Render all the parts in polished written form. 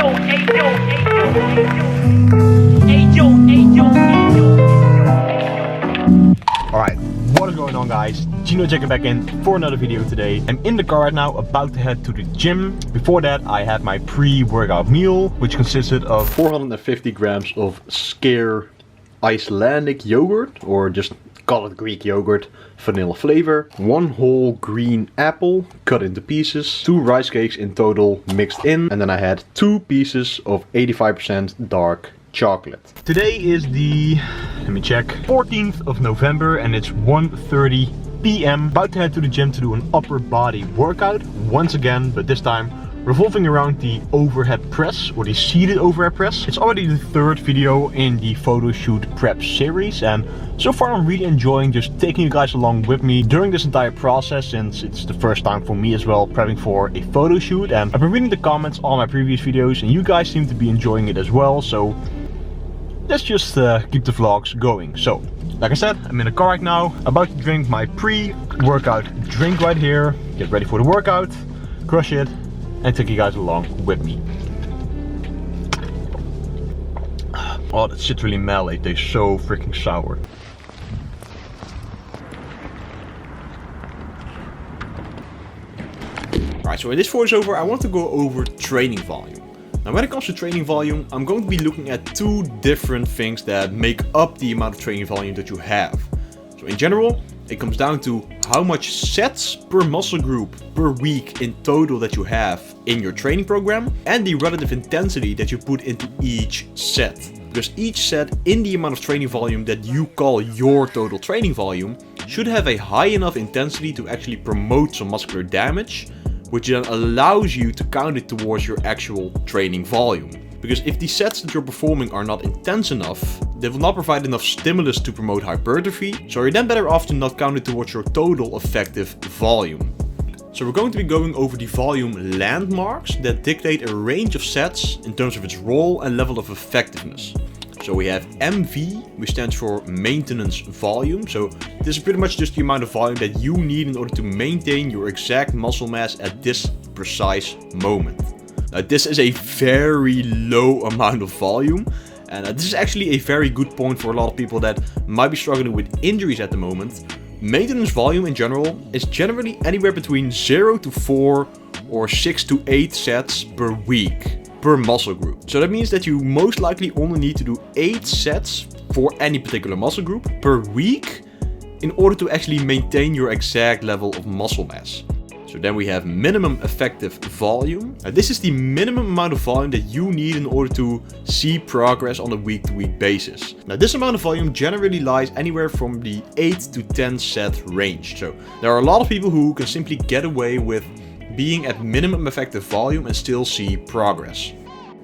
Alright, what is going on guys? Gino checking back in for another video today. I'm in the car right now, about to head to the gym. Before that I had my pre-workout meal, which consisted of 450 grams of Skyr Icelandic yogurt, or just call it Greek yogurt, vanilla flavor, one whole green apple cut into pieces, 2 rice cakes in total mixed in, and then I had 2 pieces of 85% dark chocolate. Today is the, let me check, 14th of November and it's 1:30 p.m. About to head to the gym to do an upper body workout once again, but this time revolving around the overhead press, or the seated overhead press. It's already the 3rd video in the photo shoot prep series, and so far I'm really enjoying just taking you guys along with me during this entire process, since it's the first time for me as well prepping for a photo shoot. And I've been reading the comments on my previous videos and you guys seem to be enjoying it as well, so let's just keep the vlogs going. So, like I said, I'm in the car right now, about to drink my pre-workout drink right here, get ready for the workout, crush it, and take you guys along with me. Oh, that shit's really malate, they're so freaking sour. Alright, so when this voice over, I want to go over training volume. Now when it comes to training volume, I'm going to be looking at 2 different things that make up the amount of training volume that you have. So in general, it comes down to how much sets per muscle group per week in total that you have in your training program, and the relative intensity that you put into each set. Because each set in the amount of training volume that you call your total training volume should have a high enough intensity to actually promote some muscular damage, which then allows you to count it towards your actual training volume. Because if the sets that you're performing are not intense enough, they will not provide enough stimulus to promote hypertrophy, so you're then better off to not count it towards your total effective volume. So we're going to be going over the volume landmarks that dictate a range of sets in terms of its role and level of effectiveness. So we have MV, which stands for maintenance volume. So this is pretty much just the amount of volume that you need in order to maintain your exact muscle mass at this precise moment. Now this is a very low amount of volume, and this is actually a very good point for a lot of people that might be struggling with injuries at the moment. Maintenance volume in general is generally anywhere between 0 to 4 or 6 to 8 sets per week per muscle group. So that means that you most likely only need to do 8 sets for any particular muscle group per week in order to actually maintain your exact level of muscle mass. So then we have minimum effective volume. Now this is the minimum amount of volume that you need in order to see progress on a week-to-week basis. Now this amount of volume generally lies anywhere from the 8 to 10 set range. So there are a lot of people who can simply get away with being at minimum effective volume and still see progress.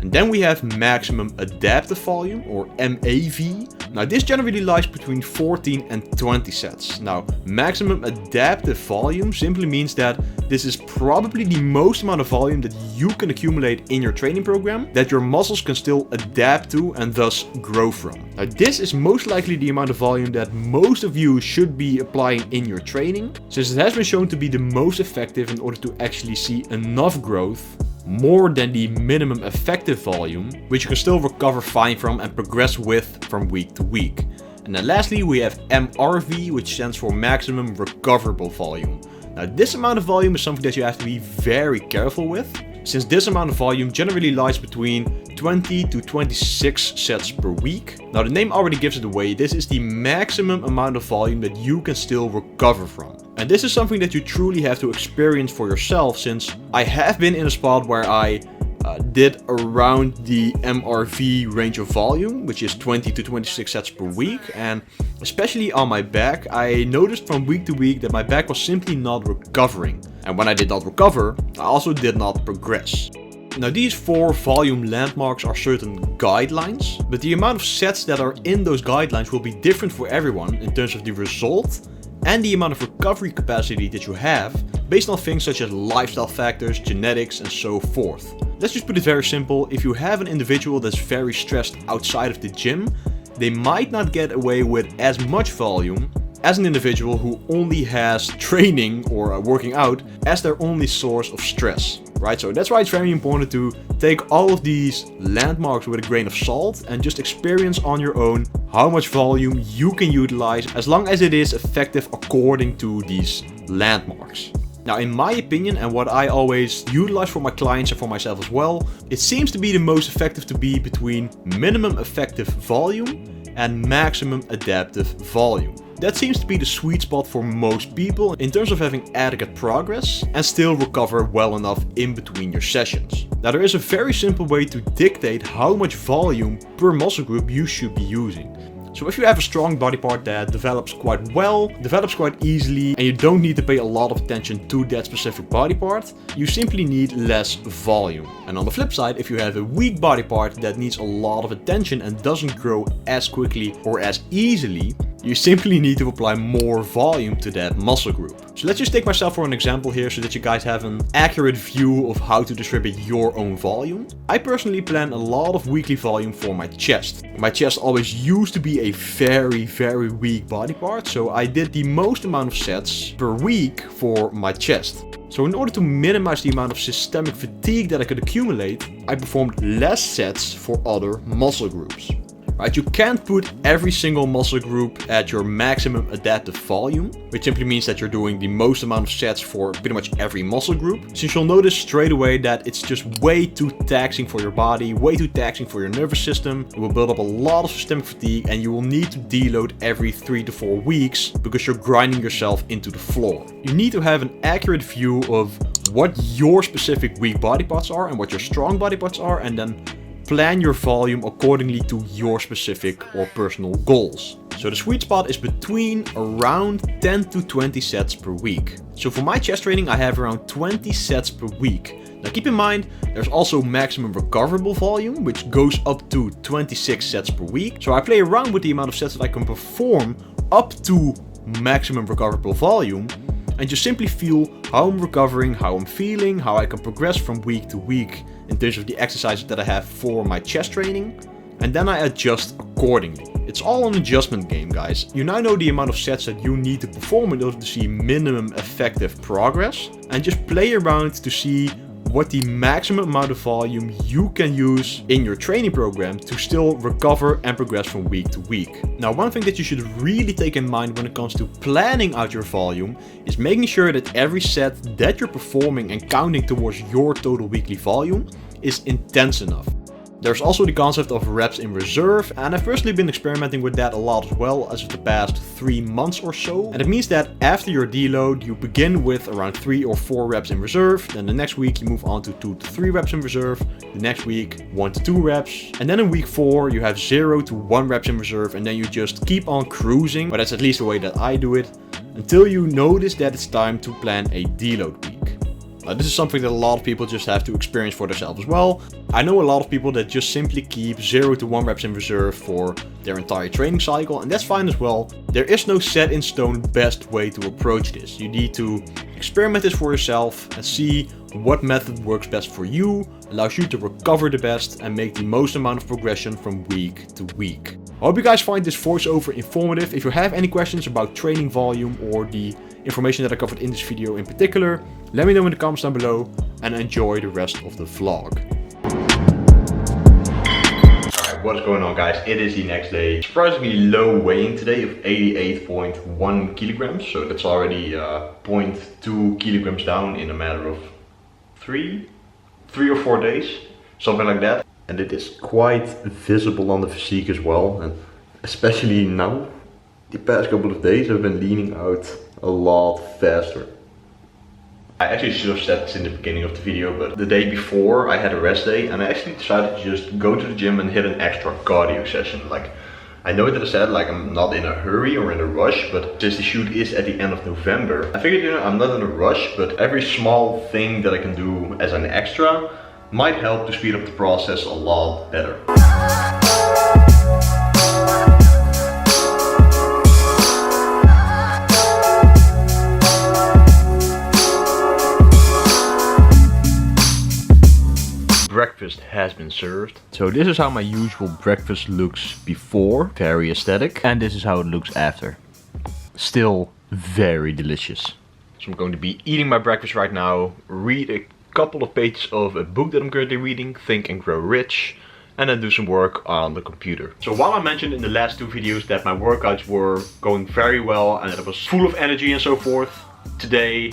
And then we have maximum adaptive volume, or MAV. Now this generally lies between 14 and 20 sets. Now maximum adaptive volume simply means that this is probably the most amount of volume that you can accumulate in your training program that your muscles can still adapt to and thus grow from. Now this is most likely the amount of volume that most of you should be applying in your training, since it has been shown to be the most effective in order to actually see enough growth, more than the minimum effective volume, which you can still recover fine from and progress with from week to week. And then lastly we have MRV, which stands for maximum recoverable volume. Now this amount of volume is something that you have to be very careful with, since this amount of volume generally lies between 20 to 26 sets per week. Now the name already gives it away, this is the maximum amount of volume that you can still recover from. And this is something that you truly have to experience for yourself, since I have been in a spot where I did around the MRV range of volume, which is 20 to 26 sets per week, and especially on my back, I noticed from week to week that my back was simply not recovering. And when I did not recover, I also did not progress. Now these 4 volume landmarks are certain guidelines, but the amount of sets that are in those guidelines will be different for everyone in terms of the result and the amount of recovery capacity that you have, based on things such as lifestyle factors, genetics, and so forth. Let's just put it very simple. If you have an individual that's very stressed outside of the gym, they might not get away with as much volume as an individual who only has training or working out as their only source of stress. right? So that's why it's very important to take all of these landmarks with a grain of salt and just experience on your own how much volume you can utilize as long as it is effective according to these landmarks. Now, in my opinion, and what I always utilize for my clients and for myself as well, it seems to be the most effective to be between minimum effective volume and maximum adaptive volume. That seems to be the sweet spot for most people in terms of having adequate progress and still recover well enough in between your sessions. Now, there is a very simple way to dictate how much volume per muscle group you should be using. So if you have a strong body part that develops quite well, develops quite easily, and you don't need to pay a lot of attention to that specific body part, you simply need less volume. And on the flip side, if you have a weak body part that needs a lot of attention and doesn't grow as quickly or as easily, you simply need to apply more volume to that muscle group. So let's just take myself for an example here so that you guys have an accurate view of how to distribute your own volume. I personally plan a lot of weekly volume for my chest. My chest always used to be a very weak body part, so I did the most amount of sets per week for my chest. So in order to minimize the amount of systemic fatigue that I could accumulate, I performed less sets for other muscle groups. Right, you can't put every single muscle group at your maximum adaptive volume, which simply means that you're doing the most amount of sets for pretty much every muscle group, since you'll notice straight away that it's just way too taxing for your body, way too taxing for your nervous system. It will build up a lot of systemic fatigue and you will need to deload every 3 to 4 weeks because you're grinding yourself into the floor. You need to have an accurate view of what your specific weak body parts are and what your strong body parts are, and then plan your volume accordingly to your specific or personal goals. So the sweet spot is between around 10 to 20 sets per week. So for my chest training, I have around 20 sets per week. Now keep in mind, there's also maximum recoverable volume, which goes up to 26 sets per week. So I play around with the amount of sets that I can perform up to maximum recoverable volume, and just simply feel how I'm recovering, how I'm feeling, how I can progress from week to week in terms of the exercises that I have for my chest training, and then I adjust accordingly. It's all an adjustment game, guys. You now know the amount of sets that you need to perform in order to see minimum effective progress, and just play around to see what the maximum amount of volume you can use in your training program to still recover and progress from week to week. Now, one thing that you should really take in mind when it comes to planning out your volume is making sure that every set that you're performing and counting towards your total weekly volume is intense enough. There's also the concept of reps in reserve, and I've personally been experimenting with that a lot as well as of the past 3 months or so. And it means that after your deload, you begin with around 3 or 4 reps in reserve, then the next week you move on to 2 to 3 reps in reserve, the next week 1 to 2 reps, and then in week 4 you have 0 to 1 reps in reserve, and then you just keep on cruising, but that's at least the way that I do it, until you notice that it's time to plan a deload week. Now, this is something that a lot of people just have to experience for themselves as well. I know a lot of people that just simply keep 0 to 1 reps in reserve for their entire training cycle, and that's fine as well. There is no set in stone best way to approach this. You need to experiment this for yourself and see what method works best for you, allows you to recover the best and make the most amount of progression from week to week. I hope you guys find this voiceover informative. If you have any questions about training volume or the information that I covered in this video in particular, let me know in the comments down below, and enjoy the rest of the vlog. Alright, what is going on, guys? It is the next day. Surprisingly low weighing today of 88.1 kilograms, so that's already 0.2 kilograms down in a matter of 3 or 4 days, something like that. And it is quite visible on the physique as well, and especially now, the past couple of days I've been leaning out a lot faster. I actually should have said this in the beginning of the video, but the day before I had a rest day and I actually decided to just go to the gym and hit an extra cardio session. Like, I know that I said like I'm not in a hurry or in a rush, but since the shoot is at the end of November, I figured, you know, I'm not in a rush, but every small thing that I can do as an extra might help to speed up the process a lot better. Breakfast has been served. So this is how my usual breakfast looks before, very aesthetic, and this is how it looks after. Still very delicious. So I'm going to be eating my breakfast right now, read a couple of pages of a book that I'm currently reading, Think and Grow Rich, and then do some work on the computer. So while I mentioned in the last 2 videos that my workouts were going very well and that I was full of energy and so forth, today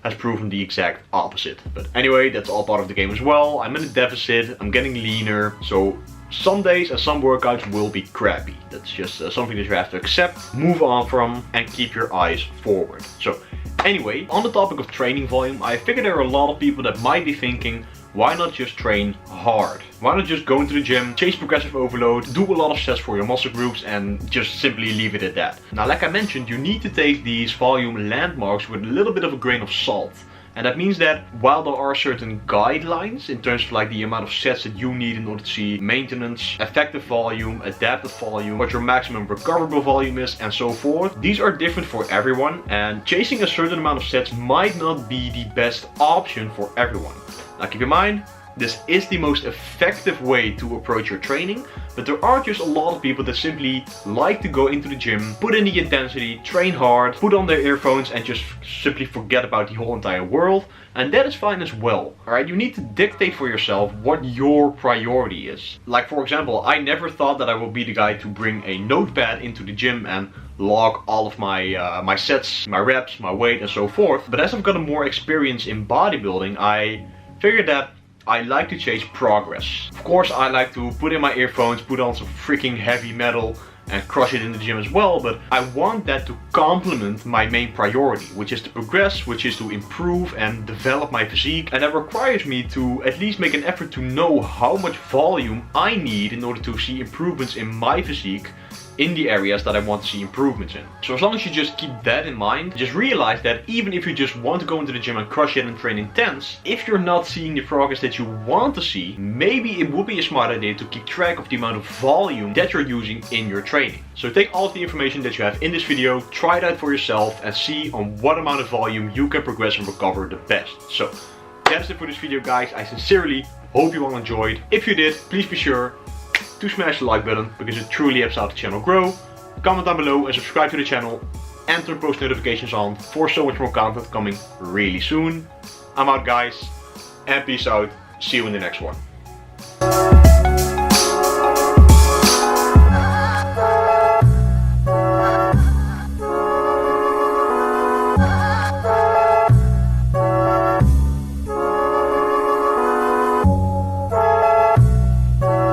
has proven the exact opposite. But anyway, that's all part of the game as well. I'm in a deficit, I'm getting leaner, so some days and some workouts will be crappy. That's just something that you have to accept, move on from, and keep your eyes forward. So anyway, on the topic of training volume, I figured there are a lot of people that might be thinking, why not just train hard? Why not just go into the gym, chase progressive overload, do a lot of sets for your muscle groups and just simply leave it at that? Now, like I mentioned, you need to take these volume landmarks with a little bit of a grain of salt. And that means that while there are certain guidelines in terms of like the amount of sets that you need in order to see maintenance, effective volume, adaptive volume, what your maximum recoverable volume is and so forth, these are different for everyone, and chasing a certain amount of sets might not be the best option for everyone. Now keep in mind, this is the most effective way to approach your training, but there are just a lot of people that simply like to go into the gym, put in the intensity, train hard, put on their earphones and just simply forget about the whole entire world, and that is fine as well. Alright, you need to dictate for yourself what your priority is. Like for example, I never thought that I would be the guy to bring a notepad into the gym and log all of my my sets, my reps, my weight and so forth, but as I've gotten more experience in bodybuilding, I figured that I like to chase progress. Of course, I like to put in my earphones, put on some freaking heavy metal and crush it in the gym as well, but I want that to complement my main priority, which is to progress, which is to improve and develop my physique, and that requires me to at least make an effort to know how much volume I need in order to see improvements in my physique in the areas that I want to see improvements in. So as long as you just keep that in mind, just realize that even if you just want to go into the gym and crush it and train intense, if you're not seeing the progress that you want to see, maybe it would be a smart idea to keep track of the amount of volume that you're using in your training. So take all of the information that you have in this video, try it out for yourself and see on what amount of volume you can progress and recover the best. So that's it for this video, guys. I sincerely hope you all enjoyed. If you did, please be sure to smash the like button because it truly helps out the channel grow. Comment down below and subscribe to the channel and turn post notifications on for so much more content coming really soon. I'm out, guys, and peace out. See you in the next one.